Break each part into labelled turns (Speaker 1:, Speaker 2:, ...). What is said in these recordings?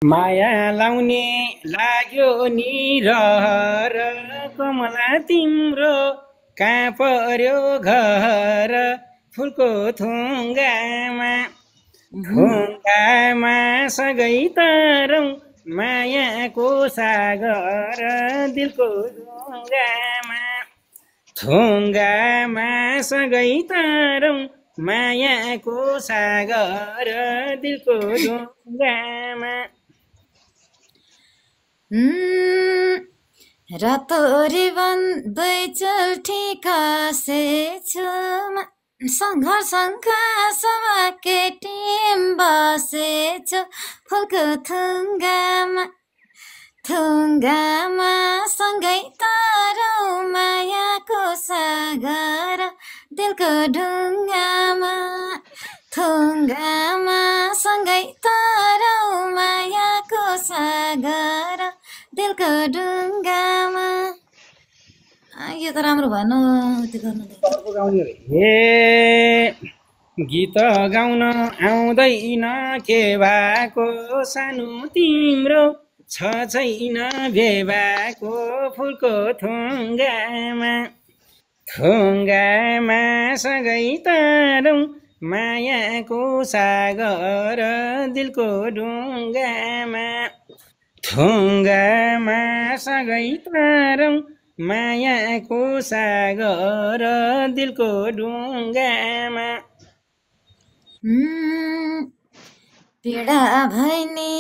Speaker 1: माया लाउने लाग्यो नि रहर कमला तिम्रो कहाँ पर्यो घर फुलको थुङ्गामा थुङ्गामा सँगै तरौँ मायाको सागर दिलको ढुङ्गामा थुङ्गामा सँगै तरौँ मायाको सागर दिलको ढुङ्गामा
Speaker 2: रातो रिबन दुई चल्ठी कसेछु सङ्घर्षमा केटिम बसेछु फुलको थुङ्गामा सँगै तरौँ मायाको सागर दिलको ढुङ्गामा थुङ्गामा सँगै तरौँ मायाको सागर दिलको ढुङ्गामा। यो त राम्रो भएन त्यो गर्नु
Speaker 1: हे गीत गाउन आउँदैन के भएको सानो तिम्रो छ छैन भेवाको फुलको थुङ्गामा थुङ्गामा सँगै तरौँ मायाको सागर दिलको ढुङ्गामा थुङ्गामा सँगै तरौँ मायाको सागर दिलको ढुङ्गामा
Speaker 2: पीडा भैनी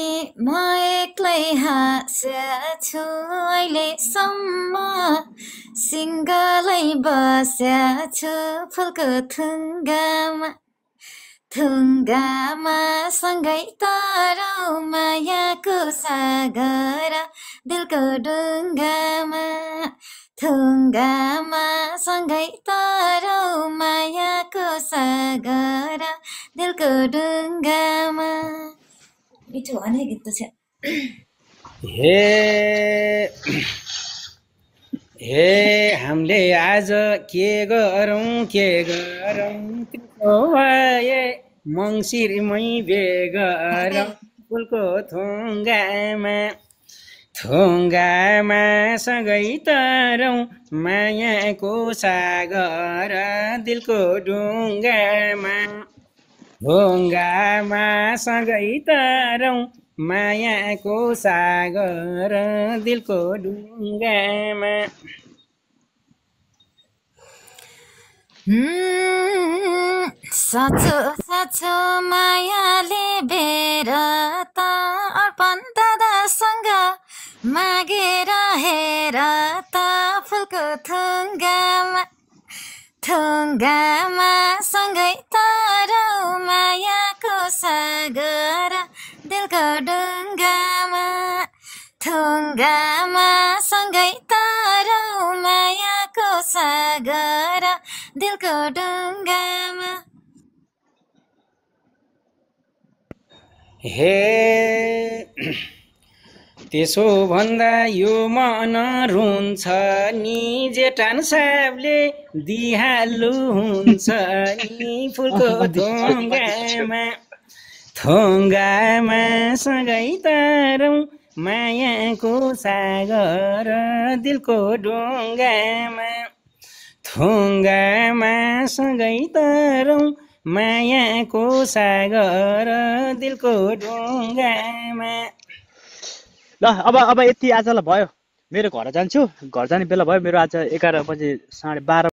Speaker 2: म एक्लै हाँस्छु अहिलेसम्म सिङ्गलै बस्याछु फुलको थुङ्गामा सँगै तरौँ मायाको सागर दिलको ढुङ्गामा थुङ्गामा सँगै तरौँ मायाको सागर दिलको ढुङ्गामा। मिठो भने गीत त छ।
Speaker 1: हे हामीले आज के गरौँ तिम्रो भए मङ्सिरमै बेगरौँ फुलको थुङ्गामा सँगै तरौँ मायाको सागर दिलको ढुङ्गामा थुङ्गामा सँगै तरौँ मायाको सागर दिलको ढुङ्गामा
Speaker 2: साँचो मायाले बेर त अर्पण दादासँग मागेर हेर त फुलको थुङ्गामा सँगै तरौँ मायाको सागर दिलको ढुङ्गामा थुङ्गामा सँगै तरौँ मायाको सागर दिलको ढुङ्गामा।
Speaker 1: हे त्यसो भन्दा यो मन रुन्छ नि जेठान साहबले दिहाल्नु हुन्छ नि फुलको थुङ्गामा सँगै तरौँ मायाको सागर दिलको ढुङ्गामा थुङ्गामा सँगै तरौँ मायाको सागर दिलको ढुङ्गामा।
Speaker 3: ल अब यति आजलाई भयो, मेरो घर जान्छु। घर जाने बेला भयो मेरो। आज 11 बजे 12:30